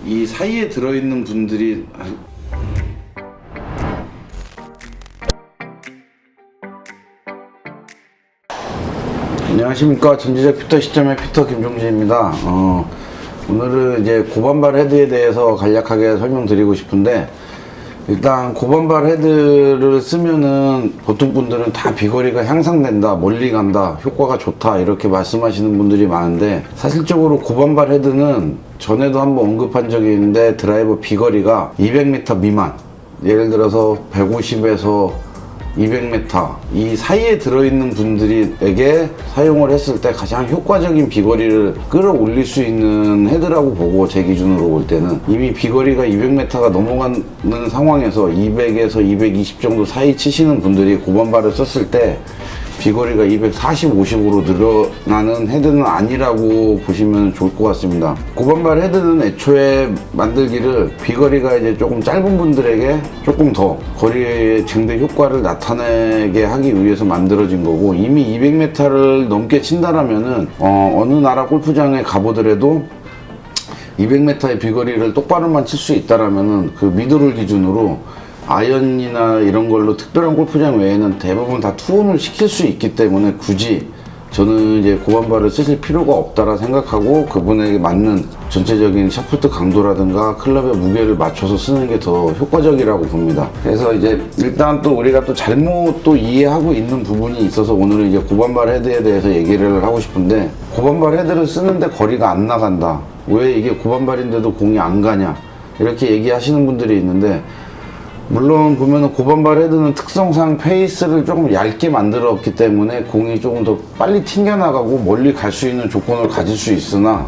이 사이에 들어있는 분들이 안녕하십니까. 전지적 피터 시점의 피터 김종진입니다. 오늘은 이제 고반발 헤드에 대해서 간략하게 설명드리고 싶은데, 일단 고반발 헤드를 쓰면은 보통 분들은 다 비거리가 향상된다, 멀리 간다, 효과가 좋다 이렇게 말씀하시는 분들이 많은데, 사실적으로 고반발 헤드는 전에도 한번 언급한 적이 있는데 드라이버 비거리가 200m 미만, 예를 들어서 150에서 200m 이 사이에 들어있는 분들에게 사용을 했을 때 가장 효과적인 비거리를 끌어올릴 수 있는 헤드라고 보고, 제 기준으로 볼 때는 이미 비거리가 200m가 넘어가는 상황에서 200에서 220 정도 사이 치시는 분들이 고반발을 썼을 때 비거리가 240, 50으로 늘어나는 헤드는 아니라고 보시면 좋을 것 같습니다. 고반발 헤드는 애초에 만들기를 비거리가 이제 조금 짧은 분들에게 조금 더 거리의 증대 효과를 나타내게 하기 위해서 만들어진 거고, 이미 200m를 넘게 친다라면은 어느 나라 골프장에 가보더라도 200m의 비거리를 똑바로만 칠 수 있다라면은 그 미드를 기준으로 아이언이나 이런 걸로 특별한 골프장 외에는 대부분 다 투혼을 시킬 수 있기 때문에 굳이 저는 이제 고반발을 쓰실 필요가 없다라 생각하고, 그분에게 맞는 전체적인 샤프트 강도라든가 클럽의 무게를 맞춰서 쓰는 게 더 효과적이라고 봅니다. 그래서 이제 일단 또 우리가 또 잘못 또 이해하고 있는 부분이 있어서 오늘은 이제 고반발 헤드에 대해서 얘기를 하고 싶은데, 고반발 헤드를 쓰는데 거리가 안 나간다, 왜 이게 고반발인데도 공이 안 가냐, 이렇게 얘기하시는 분들이 있는데, 물론 보면은 고반발 헤드는 특성상 페이스를 조금 얇게 만들었기 때문에 공이 조금 더 빨리 튕겨나가고 멀리 갈 수 있는 조건을 가질 수 있으나,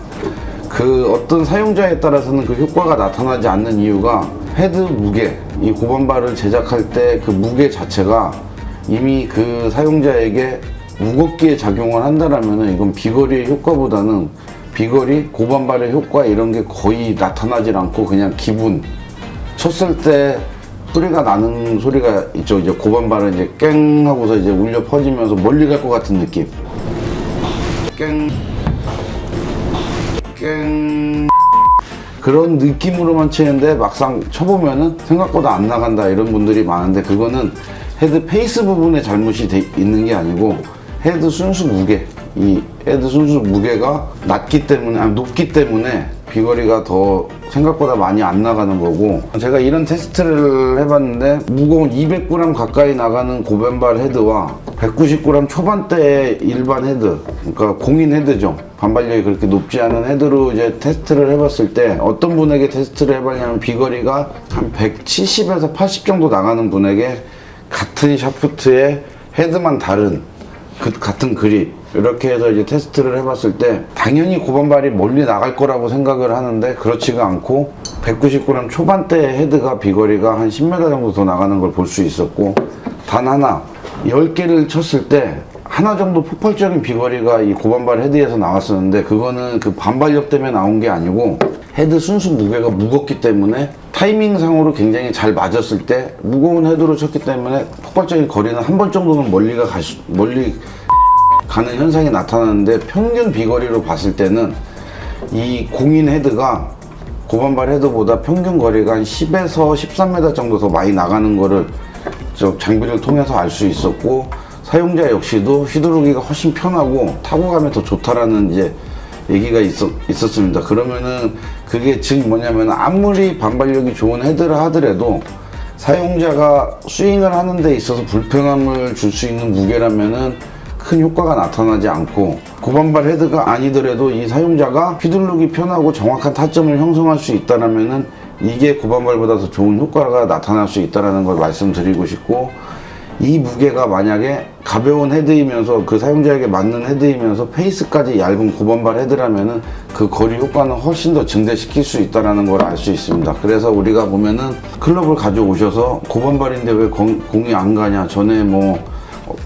그 어떤 사용자에 따라서는 그 효과가 나타나지 않는 이유가 헤드 무게, 이 고반발을 제작할 때 그 무게 자체가 이미 그 사용자에게 무겁게 작용을 한다라면은 이건 비거리의 효과보다는 비거리, 고반발의 효과 이런 게 거의 나타나질 않고 그냥 기분, 쳤을 때 소리가 나는 소리가 있죠. 이제 고반발은 이제 깽 하고서 이제 울려 퍼지면서 멀리 갈 것 같은 느낌. 깽, 깽. 그런 느낌으로만 치는데 막상 쳐보면은 생각보다 안 나간다, 이런 분들이 많은데, 그거는 헤드 페이스 부분에 잘못이 있는 게 아니고 헤드 순수 무게, 이 헤드 순수 무게가 낮기 때문에, 높기 때문에 비거리가 더 생각보다 많이 안 나가는 거고, 제가 이런 테스트를 해봤는데 무거운 200g 가까이 나가는 고반발 헤드와 190g 초반대의 일반 헤드, 그러니까 공인 헤드죠, 반발력이 그렇게 높지 않은 헤드로 이제 테스트를 해봤을 때, 어떤 분에게 테스트를 해봤냐면 비거리가 한 170에서 80 정도 나가는 분에게 같은 샤프트의 헤드만 다른 같은 그립, 이렇게 해서 이제 테스트를 해봤을 때 당연히 고반발이 멀리 나갈 거라고 생각을 하는데 그렇지가 않고 190g 초반대의 헤드가 비거리가 한 10m 정도 더 나가는 걸 볼 수 있었고, 단 하나 10개를 쳤을 때 하나 정도 폭발적인 비거리가 이 고반발 헤드에서 나왔었는데, 그거는 그 반발력 때문에 나온 게 아니고 헤드 순수 무게가 무겁기 때문에 타이밍상으로 굉장히 잘 맞았을 때 무거운 헤드로 쳤기 때문에 폭발적인 거리는 한 번 정도는 멀리 가는 현상이 나타나는데, 평균 비거리로 봤을 때는 이 공인 헤드가 고반발 헤드보다 평균 거리가 한 10에서 13m 정도 더 많이 나가는 거를 저 장비를 통해서 알 수 있었고, 사용자 역시도 휘두르기가 훨씬 편하고 타고감이 더 좋다라는 이제 얘기가 있었습니다. 그러면은 그게 즉 뭐냐면, 아무리 반발력이 좋은 헤드라 하더라도 사용자가 스윙을 하는 데 있어서 불편함을 줄 수 있는 무게라면은 큰 효과가 나타나지 않고, 고반발 헤드가 아니더라도 이 사용자가 휘두르기 편하고 정확한 타점을 형성할 수 있다라면은 이게 고반발보다 더 좋은 효과가 나타날 수 있다는 걸 말씀드리고 싶고, 이 무게가 만약에 가벼운 헤드이면서 그 사용자에게 맞는 헤드이면서 페이스까지 얇은 고반발 헤드라면은 그 거리 효과는 훨씬 더 증대시킬 수 있다는 걸 알 수 있습니다. 그래서 우리가 보면은 클럽을 가져오셔서 고반발인데 왜 공이 안 가냐, 전에 뭐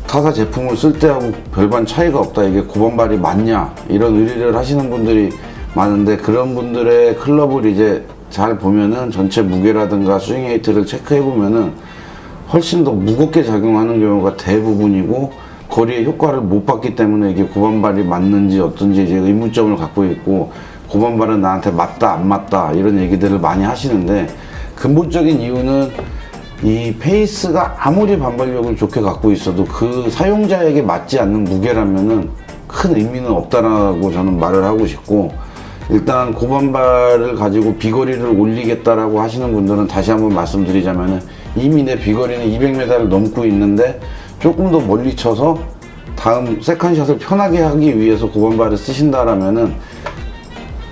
타사 제품을 쓸 때하고 별반 차이가 없다, 이게 고반발이 맞냐, 이런 의뢰를 하시는 분들이 많은데, 그런 분들의 클럽을 이제 잘 보면은 전체 무게라든가 스윙 웨이트를 체크해 보면은 훨씬 더 무겁게 작용하는 경우가 대부분이고, 거리의 효과를 못 봤기 때문에 이게 고반발이 맞는지 어떤지 이제 의문점을 갖고 있고, 고반발은 나한테 맞다 안 맞다 이런 얘기들을 많이 하시는데, 근본적인 이유는 이 페이스가 아무리 반발력을 좋게 갖고 있어도 그 사용자에게 맞지 않는 무게라면은 큰 의미는 없다라고 저는 말을 하고 싶고, 일단 고반발을 가지고 비거리를 올리겠다라고 하시는 분들은 다시 한번 말씀드리자면은 이미 내 비거리는 200m를 넘고 있는데 조금 더 멀리 쳐서 다음 세컨샷을 편하게 하기 위해서 고반발을 쓰신다라면은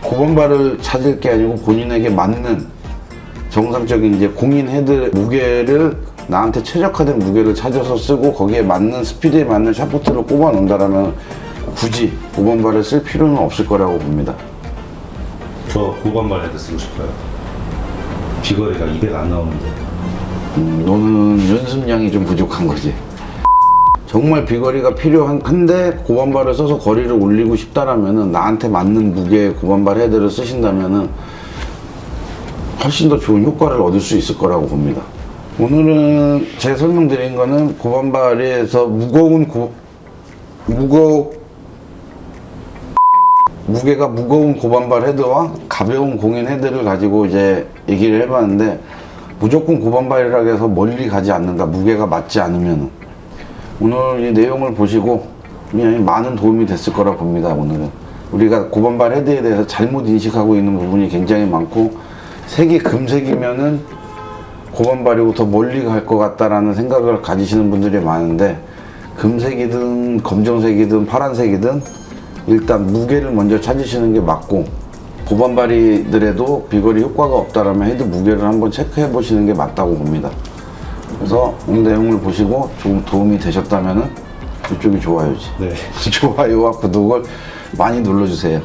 고반발을 찾을 게 아니고 본인에게 맞는 정상적인 이제 공인 헤드 무게를, 나한테 최적화된 무게를 찾아서 쓰고 거기에 맞는 스피드에 맞는 샤프트를 꼽아 놓는다라면 굳이 고반발을 쓸 필요는 없을 거라고 봅니다. 저 고반발 헤드 쓰고 싶어요. 비거리가 200 안 나오는데. 너는 연습량이 좀 부족한 거지. 정말 비거리가 필요한데 고반발을 써서 거리를 올리고 싶다라면은 나한테 맞는 무게의 고반발 헤드를 쓰신다면은 훨씬 더 좋은 효과를 얻을 수 있을 거라고 봅니다. 오늘은 제 설명드린 거는 고반발에서 무게가 무거운 고반발 헤드와 가벼운 공인 헤드를 가지고 이제 얘기를 해봤는데, 무조건 고반발이라고 해서 멀리 가지 않는다, 무게가 맞지 않으면. 오늘 이 내용을 보시고 그냥 많은 도움이 됐을 거라 봅니다. 오늘은 우리가 고반발 헤드에 대해서 잘못 인식하고 있는 부분이 굉장히 많고, 색이 금색이면은 고반발이고 더 멀리 갈 것 같다라는 생각을 가지시는 분들이 많은데, 금색이든 검정색이든 파란색이든 일단 무게를 먼저 찾으시는 게 맞고, 고반발이더라도 비거리 효과가 없다라면 헤드 무게를 한번 체크해 보시는 게 맞다고 봅니다. 그래서 오늘 내용을 보시고 좀 도움이 되셨다면은 이쪽이 좋아요지. 네. 좋아요와 구독을 많이 눌러주세요.